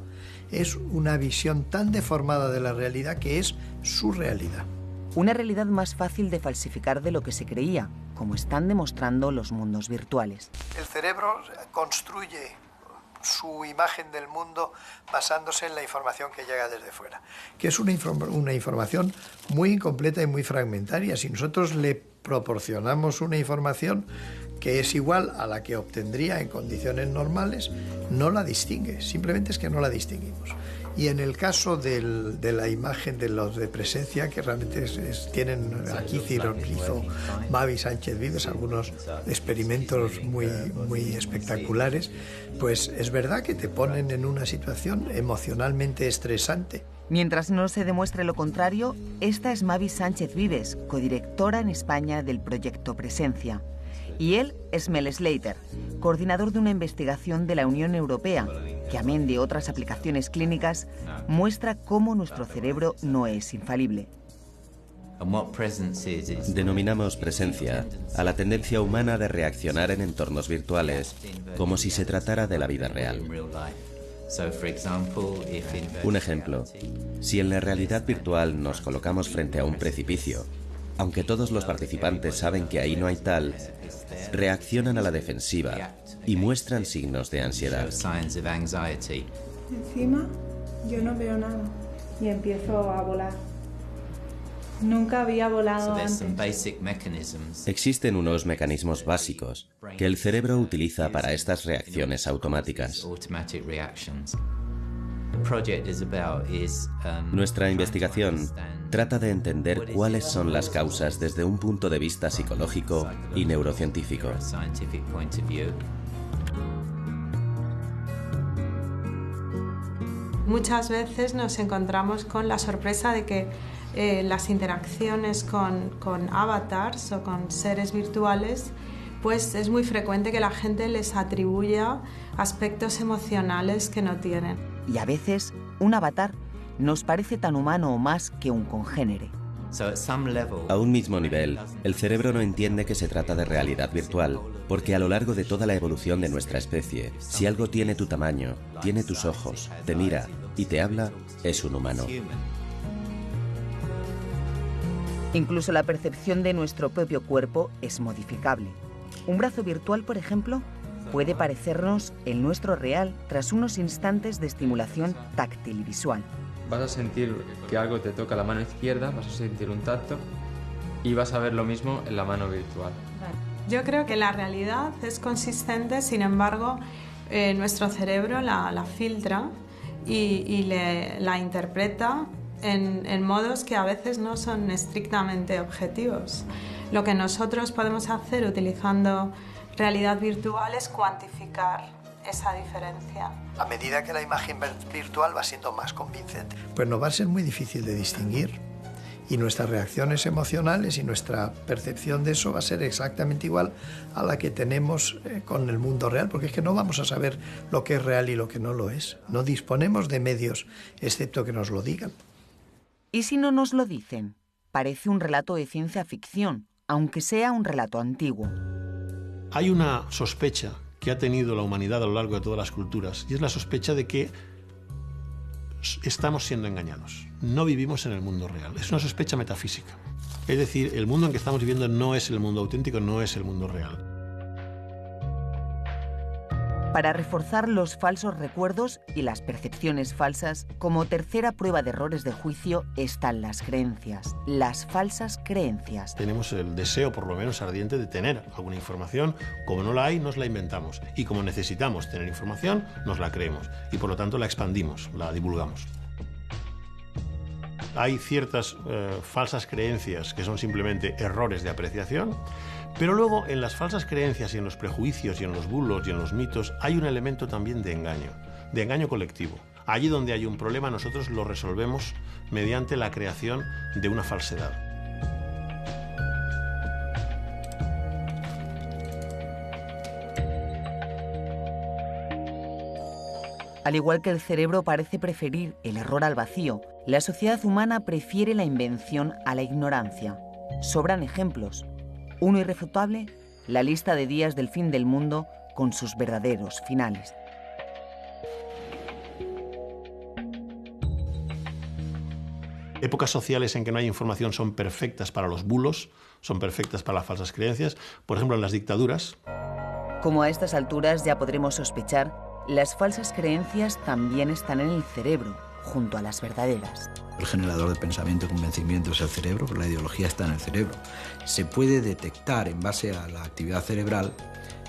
Es una visión tan deformada de la realidad que es su realidad. Una realidad más fácil de falsificar de lo que se creía, como están demostrando los mundos virtuales. El cerebro construye su imagen del mundo basándose en la información que llega desde fuera, que es una información muy incompleta y muy fragmentaria. Si nosotros le proporcionamos una información que es igual a la que obtendría en condiciones normales, no la distingue, simplemente es que no la distinguimos. Y en el caso de la imagen de los de presencia, que realmente tienen aquí Ciro Rizo, Mavi Sánchez Vives, algunos experimentos muy espectaculares, pues es verdad que te ponen en una situación emocionalmente estresante. Mientras no se demuestre lo contrario, esta es Mavi Sánchez Vives, codirectora en España del proyecto Presencia. Y él es Mel Slater, coordinador de una investigación de la Unión Europea, que amén de otras aplicaciones clínicas, muestra cómo nuestro cerebro no es infalible. Denominamos presencia a la tendencia humana de reaccionar en entornos virtuales como si se tratara de la vida real. Un ejemplo, si en la realidad virtual nos colocamos frente a un precipicio, aunque todos los participantes saben que ahí no hay tal, reaccionan a la defensiva y muestran signos de ansiedad. Encima, yo no veo nada y empiezo a volar. Nunca había volado antes. Existen unos mecanismos básicos que el cerebro utiliza para estas reacciones automáticas. Nuestra investigación trata de entender cuáles son las causas desde un punto de vista psicológico y neurocientífico. Muchas veces nos encontramos con la sorpresa de que las interacciones con avatars o con seres virtuales, pues es muy frecuente que la gente les atribuya aspectos emocionales que no tienen. Y a veces, un avatar nos parece tan humano o más que un congénere. A un mismo nivel, el cerebro no entiende que se trata de realidad virtual, porque a lo largo de toda la evolución de nuestra especie, si algo tiene tu tamaño, tiene tus ojos, te mira y te habla, es un humano. Incluso la percepción de nuestro propio cuerpo es modificable. Un brazo virtual, por ejemplo, puede parecernos el nuestro real tras unos instantes de estimulación táctil y visual. Vas a sentir que algo te toca la mano izquierda, vas a sentir un tacto y vas a ver lo mismo en la mano virtual. Yo creo que la realidad es consistente, sin embargo, nuestro cerebro la filtra y la interpreta en modos que a veces no son estrictamente objetivos. Lo que nosotros podemos hacer utilizando realidad virtual es cuantificar esa diferencia. A medida que la imagen virtual va siendo más convincente, pues nos va a ser muy difícil de distinguir. Y nuestras reacciones emocionales y nuestra percepción de eso va a ser exactamente igual a la que tenemos con el mundo real, porque es que no vamos a saber lo que es real y lo que no lo es. No disponemos de medios, excepto que nos lo digan. ¿Y si no nos lo dicen? Parece un relato de ciencia ficción, aunque sea un relato antiguo. Hay una sospecha que ha tenido la humanidad a lo largo de todas las culturas, y es la sospecha de que estamos siendo engañados. No vivimos en el mundo real. Es una sospecha metafísica. Es decir, el mundo en que estamos viviendo no es el mundo auténtico, no es el mundo real. Para reforzar los falsos recuerdos y las percepciones falsas, como tercera prueba de errores de juicio están las creencias, las falsas creencias. Tenemos el deseo, por lo menos ardiente, de tener alguna información. Como no la hay, nos la inventamos. Y como necesitamos tener información, nos la creemos. Y por lo tanto la expandimos, la divulgamos. Hay ciertas falsas creencias que son simplemente errores de apreciación, pero luego en las falsas creencias y en los prejuicios y en los bulos y en los mitos hay un elemento también de engaño colectivo. Allí donde hay un problema nosotros lo resolvemos mediante la creación de una falsedad. Al igual que el cerebro parece preferir el error al vacío, la sociedad humana prefiere la invención a la ignorancia. Sobran ejemplos. Uno irrefutable, la lista de días del fin del mundo con sus verdaderos finales. Épocas sociales en que no hay información son perfectas para los bulos, son perfectas para las falsas creencias. Por ejemplo, en las dictaduras. Como a estas alturas ya podremos sospechar, las falsas creencias también están en el cerebro, junto a las verdaderas. El generador de pensamiento y convencimiento es el cerebro, pero la ideología está en el cerebro. Se puede detectar en base a la actividad cerebral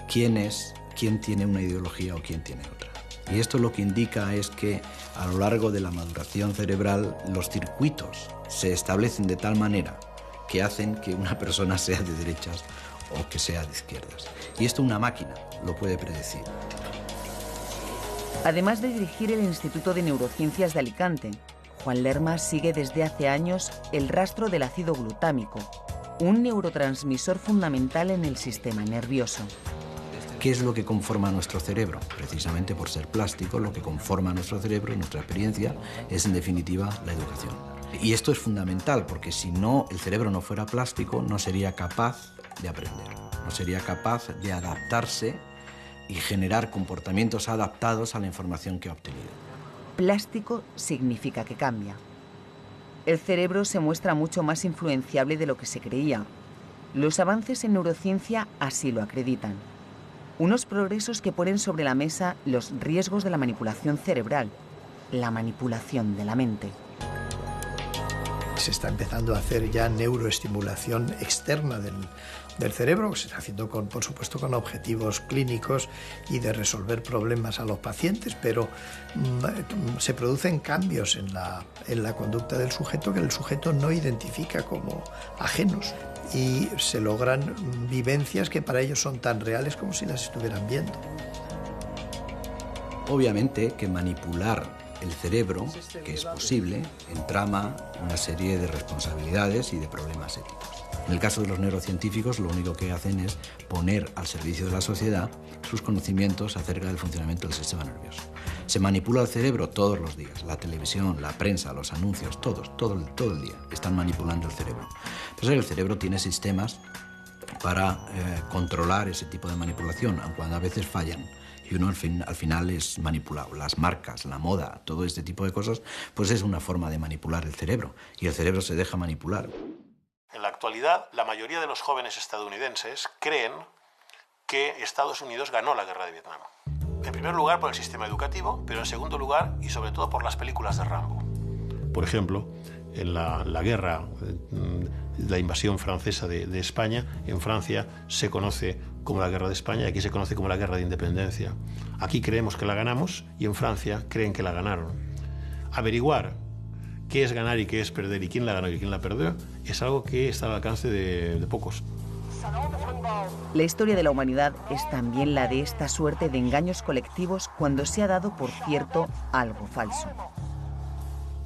quién tiene una ideología o quién tiene otra. Y esto lo que indica es que a lo largo de la maduración cerebral los circuitos se establecen de tal manera que hacen que una persona sea de derechas o que sea de izquierdas. Y esto una máquina lo puede predecir. Además de dirigir el Instituto de Neurociencias de Alicante, Juan Lerma sigue desde hace años el rastro del ácido glutámico, un neurotransmisor fundamental en el sistema nervioso. ¿Qué es lo que conforma nuestro cerebro? Precisamente por ser plástico, lo que conforma nuestro cerebro, nuestra experiencia, es en definitiva la educación. Y esto es fundamental porque si no, el cerebro no fuera plástico, no sería capaz de aprender, no sería capaz de adaptarse y generar comportamientos adaptados a la información que ha obtenido. Plástico significa que cambia. El cerebro se muestra mucho más influenciable de lo que se creía. Los avances en neurociencia así lo acreditan. Unos progresos que ponen sobre la mesa los riesgos de la manipulación cerebral, la manipulación de la mente. Se está empezando a hacer ya neuroestimulación externa del cerebro, que se está haciendo por supuesto con objetivos clínicos y de resolver problemas a los pacientes, pero se producen cambios en la conducta del sujeto que el sujeto no identifica como ajenos y se logran vivencias que para ellos son tan reales como si las estuvieran viendo. Obviamente que manipular el cerebro, que es posible, entrama una serie de responsabilidades y de problemas éticos. En el caso de los neurocientíficos, lo único que hacen es poner al servicio de la sociedad sus conocimientos acerca del funcionamiento del sistema nervioso. Se manipula el cerebro todos los días. La televisión, la prensa, los anuncios, todo el día están manipulando el cerebro. Entonces el cerebro tiene sistemas para controlar ese tipo de manipulación, aun cuando a veces fallan. Y uno al final es manipulado. Las marcas, la moda, todo este tipo de cosas, pues es una forma de manipular el cerebro. Y el cerebro se deja manipular. En la actualidad, la mayoría de los jóvenes estadounidenses creen que Estados Unidos ganó la guerra de Vietnam. En primer lugar por el sistema educativo, pero en segundo lugar y sobre todo por las películas de Rambo. Por ejemplo, en la guerra, la invasión francesa de España, en Francia se conoce como la Guerra de España y aquí se conoce como la Guerra de Independencia. Aquí creemos que la ganamos y en Francia creen que la ganaron. Averiguar qué es ganar y qué es perder y quién la ganó y quién la perdió es algo que está al alcance de pocos. La historia de la humanidad es también la de esta suerte de engaños colectivos cuando se ha dado por cierto algo falso.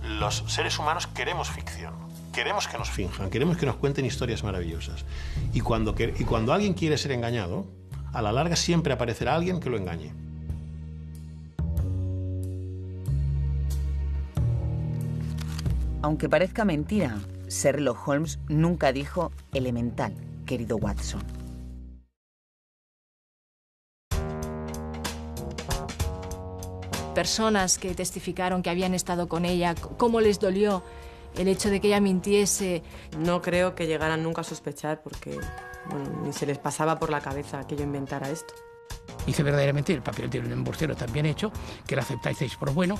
Los seres humanos queremos ficción. Queremos que nos finjan, queremos que nos cuenten historias maravillosas. Y cuando alguien quiere ser engañado, a la larga siempre aparecerá alguien que lo engañe. Aunque parezca mentira, Sherlock Holmes nunca dijo elemental, querido Watson. Personas que testificaron que habían estado con ella, cómo les dolió el hecho de que ella mintiese. No creo que llegaran nunca a sospechar porque ni se les pasaba por la cabeza que yo inventara esto. Hice verdaderamente el papel de un embustero tan bien hecho que lo aceptáis por bueno.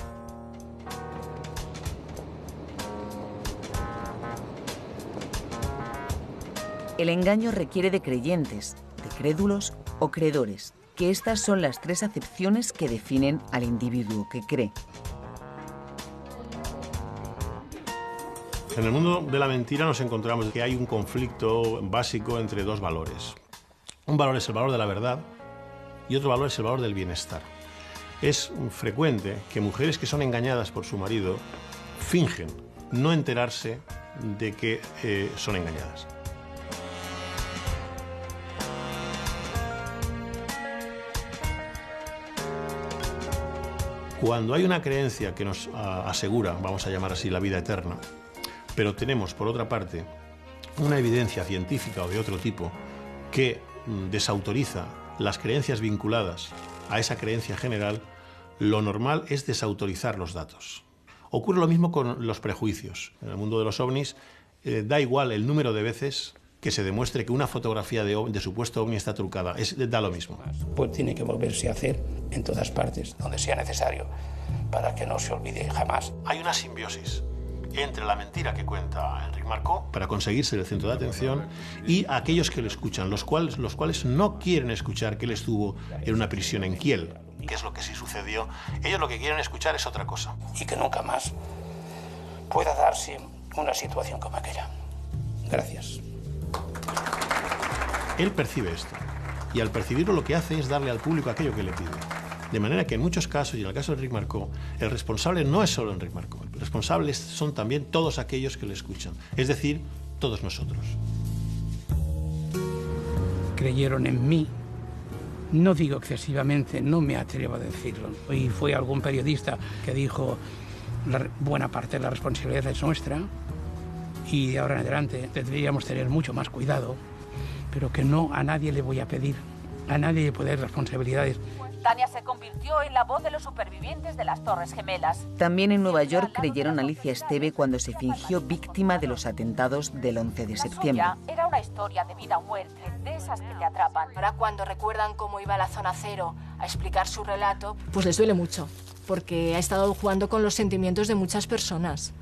El engaño requiere de creyentes, de crédulos o creedores, que estas son las tres acepciones que definen al individuo que cree. En el mundo de la mentira nos encontramos que hay un conflicto básico entre dos valores. Un valor es el valor de la verdad y otro valor es el valor del bienestar. Es frecuente que mujeres que son engañadas por su marido fingen no enterarse de que son engañadas. Cuando hay una creencia que nos asegura, vamos a llamar así, la vida eterna, pero tenemos, por otra parte, una evidencia científica o de otro tipo que desautoriza las creencias vinculadas a esa creencia general, lo normal es desautorizar los datos. Ocurre lo mismo con los prejuicios. En el mundo de los ovnis da igual el número de veces que se demuestre que una fotografía de supuesto ovni está trucada. Da lo mismo. Pues tiene que volverse a hacer en todas partes, donde sea necesario, para que no se olvide jamás. Hay una simbiosis entre la mentira que cuenta Enric Marcó para conseguir ser el centro de atención y aquellos que le escuchan, los cuales no quieren escuchar que él estuvo en una prisión en Kiel, que es lo que sí sucedió. Ellos lo que quieren escuchar es otra cosa. Y que nunca más pueda darse una situación como aquella. Gracias. Él percibe esto, y al percibirlo lo que hace es darle al público aquello que le pide. De manera que en muchos casos, y en el caso de Enric Marcó, el responsable no es solo Enric Marcó, el responsable son también todos aquellos que le escuchan, es decir, todos nosotros. Creyeron en mí, no digo excesivamente, no me atrevo a decirlo. Y fue algún periodista que dijo, buena parte de la responsabilidad es nuestra, y de ahora en adelante deberíamos tener mucho más cuidado, pero que no a nadie le voy a pedir, a nadie le puede dar responsabilidades. Tania se convirtió en la voz de los supervivientes de las Torres Gemelas. También en Nueva York creyeron a Alicia Esteve cuando se fingió víctima de los atentados del 11 de septiembre. Era una historia de vida o muerte, de esas que te atrapan. Ahora cuando recuerdan cómo iba a la zona cero a explicar su relato, pues les duele mucho, porque ha estado jugando con los sentimientos de muchas personas,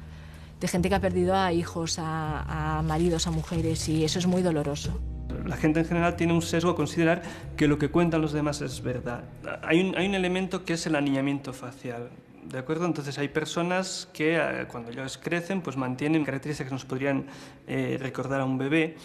de gente que ha perdido a hijos, a maridos, a mujeres, y eso es muy doloroso. La gente en general tiene un sesgo a considerar que lo que cuentan los demás es verdad. Hay un elemento que es el aniñamiento facial, ¿de acuerdo? Entonces hay personas que cuando ellos crecen pues mantienen características que nos podrían recordar a un bebé,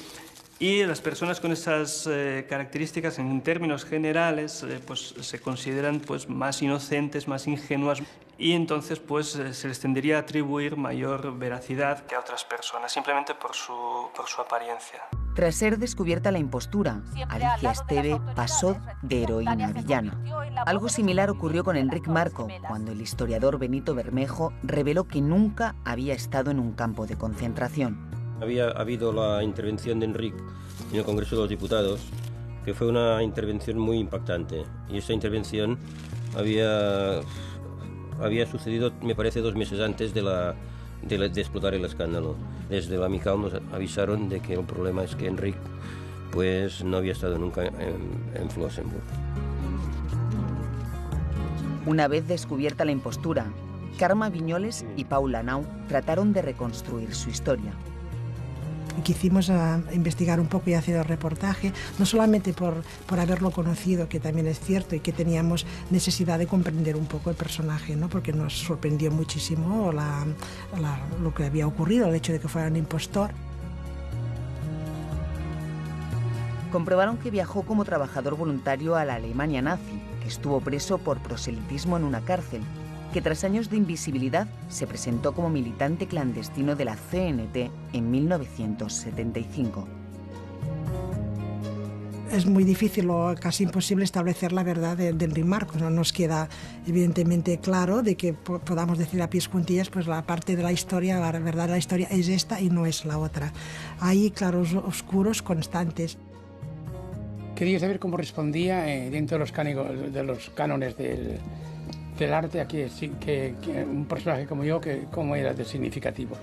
y las personas con esas características en términos generales pues se consideran pues más inocentes, más ingenuas, y entonces pues se les tendería a atribuir mayor veracidad que a otras personas, simplemente por su apariencia. Tras ser descubierta la impostura, Alicia Esteve pasó de heroína a villana. Algo similar ocurrió con Enric Marcó, cuando el historiador Benito Bermejo reveló que nunca había estado en un campo de concentración. Había habido la intervención de Enric en el Congreso de los Diputados, que fue una intervención muy impactante. Y esa intervención había sucedido, me parece, 2 meses antes de explotar el escándalo. Desde la Amical nos avisaron de que el problema es que Enric pues, no había estado nunca en Flossenburg. Una vez descubierta la impostura, Carme Viñoles y Paula Nau trataron de reconstruir su historia. Quisimos investigar un poco y hacer el reportaje, no solamente por haberlo conocido, que también es cierto, y que teníamos necesidad de comprender un poco el personaje, ¿no? Porque nos sorprendió muchísimo lo que había ocurrido, el hecho de que fuera un impostor. Comprobaron que viajó como trabajador voluntario a la Alemania nazi, que estuvo preso por proselitismo en una cárcel, que tras años de invisibilidad se presentó como militante clandestino de la CNT en 1975. Es muy difícil o casi imposible establecer la verdad de Enric Marcó. No nos queda evidentemente claro de que podamos decir a pies juntillas pues la parte de la historia, la verdad de la historia es esta y no es la otra. Hay claros oscuros constantes. Quería saber cómo respondía dentro de los cánones del arte aquí, que un personaje como yo, cómo era de significativo.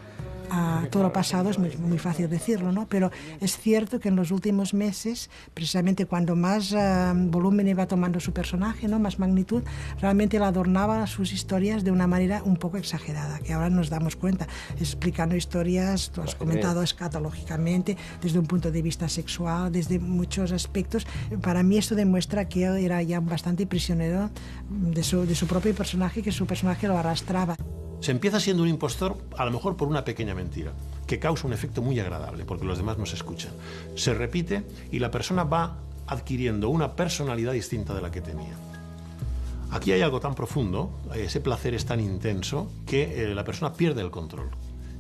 Todo lo pasado es muy fácil decirlo, ¿no? Pero es cierto que en los últimos meses, precisamente cuando más volumen iba tomando su personaje, ¿no? Más magnitud, realmente él adornaba sus historias de una manera un poco exagerada, que ahora nos damos cuenta, explicando historias, tú has comentado, escatológicamente, desde un punto de vista sexual, desde muchos aspectos. Para mí esto demuestra que él era ya bastante prisionero de su propio personaje, que su personaje lo arrastraba. Se empieza siendo un impostor, a lo mejor por una pequeña mentira, que causa un efecto muy agradable, porque los demás nos escuchan. Se repite y la persona va adquiriendo una personalidad distinta de la que tenía. Aquí hay algo tan profundo, ese placer es tan intenso, que la persona pierde el control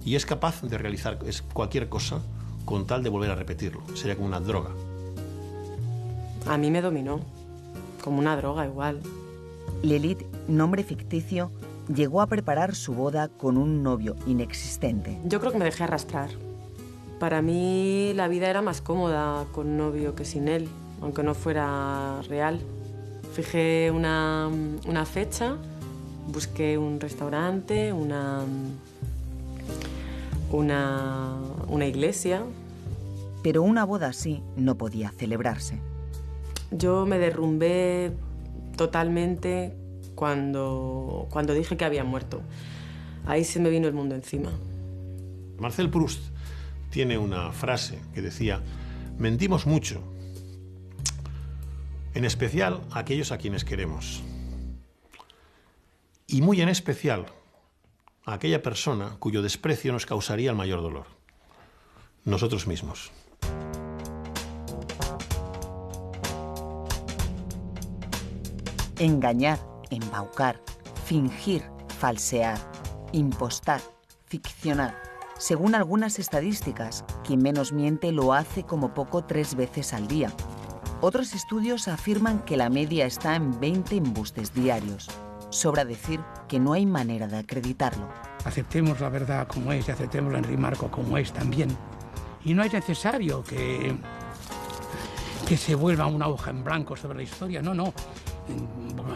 y es capaz de realizar cualquier cosa con tal de volver a repetirlo. Sería como una droga. A mí me dominó, como una droga igual. Lilith, nombre ficticio, llegó a preparar su boda con un novio inexistente. Yo creo que me dejé arrastrar. Para mí la vida era más cómoda con novio que sin él, aunque no fuera real. Fijé una fecha Busqué un restaurante, una iglesia. Pero una boda así no podía celebrarse. Yo me derrumbé totalmente cuando dije que había muerto. Ahí se me vino el mundo encima. Marcel Proust tiene una frase que decía: mentimos mucho, en especial a aquellos a quienes queremos. Y muy en especial a aquella persona cuyo desprecio nos causaría el mayor dolor. Nosotros mismos. Engañar, embaucar, fingir, falsear, impostar, ficcionar. Según algunas estadísticas, quien menos miente lo hace como poco 3 veces al día. Otros estudios afirman que la media está en 20 embustes diarios. Sobra decir que no hay manera de acreditarlo. Aceptemos la verdad como es y aceptemos a Enric Marco como es también. Y no es necesario que se vuelva una hoja en blanco sobre la historia, no.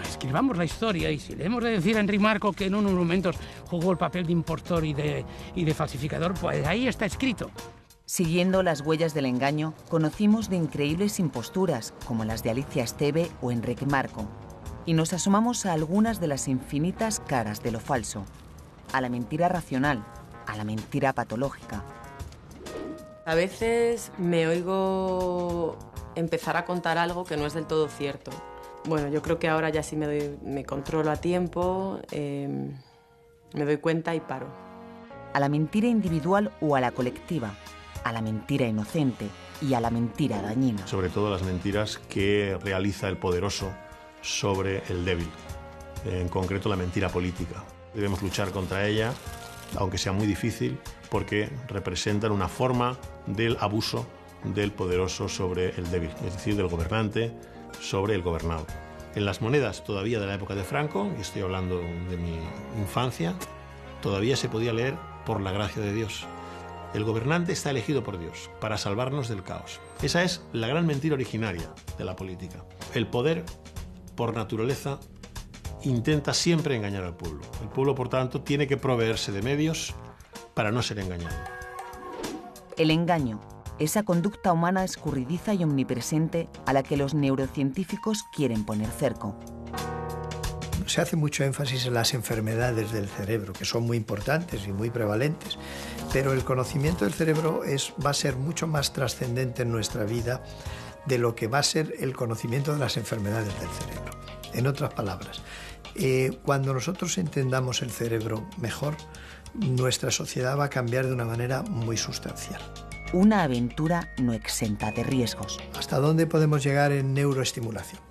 Escribamos la historia y si le hemos de decir a Enric Marco que en unos momentos jugó el papel de impostor y de falsificador, pues ahí está escrito. Siguiendo las huellas del engaño, conocimos de increíbles imposturas como las de Alicia Esteve o Enric Marco. Y nos asomamos a algunas de las infinitas caras de lo falso. A la mentira racional, a la mentira patológica. A veces me oigo empezar a contar algo que no es del todo cierto. Bueno, yo creo que ahora ya sí me controlo a tiempo, me doy cuenta y paro. A la mentira individual o a la colectiva, a la mentira inocente y a la mentira dañina. Sobre todo las mentiras que realiza el poderoso sobre el débil, en concreto la mentira política. Debemos luchar contra ella, aunque sea muy difícil, porque representan una forma del abuso del poderoso sobre el débil, es decir, del gobernante sobre el gobernado. En las monedas todavía de la época de Franco, y estoy hablando de mi infancia, todavía se podía leer por la gracia de Dios. El gobernante está elegido por Dios para salvarnos del caos. Esa es la gran mentira originaria de la política. El poder, por naturaleza, intenta siempre engañar al pueblo. El pueblo, por tanto, tiene que proveerse de medios para no ser engañado. El engaño, esa conducta humana escurridiza y omnipresente a la que los neurocientíficos quieren poner cerco. Se hace mucho énfasis en las enfermedades del cerebro, que son muy importantes y muy prevalentes, pero el conocimiento del cerebro va a ser mucho más trascendente en nuestra vida de lo que va a ser el conocimiento de las enfermedades del cerebro. En otras palabras, cuando nosotros entendamos el cerebro mejor, nuestra sociedad va a cambiar de una manera muy sustancial. Una aventura no exenta de riesgos. ¿Hasta dónde podemos llegar en neuroestimulación?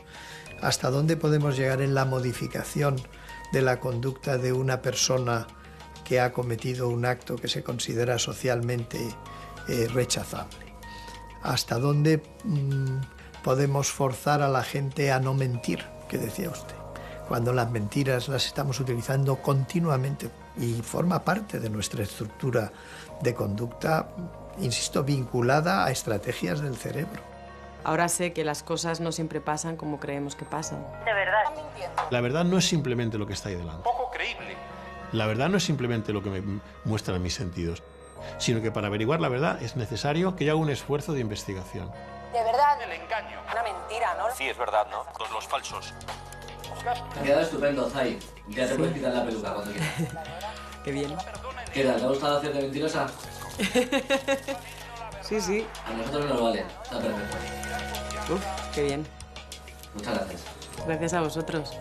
¿Hasta dónde podemos llegar en la modificación de la conducta de una persona que ha cometido un acto que se considera socialmente rechazable? ¿Hasta dónde podemos forzar a la gente a no mentir, que decía usted? Cuando las mentiras las estamos utilizando continuamente y forma parte de nuestra estructura de conducta, insisto, vinculada a estrategias del cerebro. Ahora sé que las cosas no siempre pasan como creemos que pasan. De verdad. La verdad no es simplemente lo que está ahí delante. Poco creíble. La verdad no es simplemente lo que me muestran mis sentidos, sino que para averiguar la verdad es necesario que yo haga un esfuerzo de investigación. De verdad. El engaño. Una mentira, ¿no? Sí, es verdad, ¿no? Todos los falsos. Te ha quedado estupendo, Zay. Ya te puedes quitar la peluca cuando quieras. Qué bien. ¿Qué tal? ¿Te ha gustado hacerte mentirosa? Sí. A nosotros nos vale. Está perfecto. Uf, qué bien. Muchas gracias. Gracias a vosotros.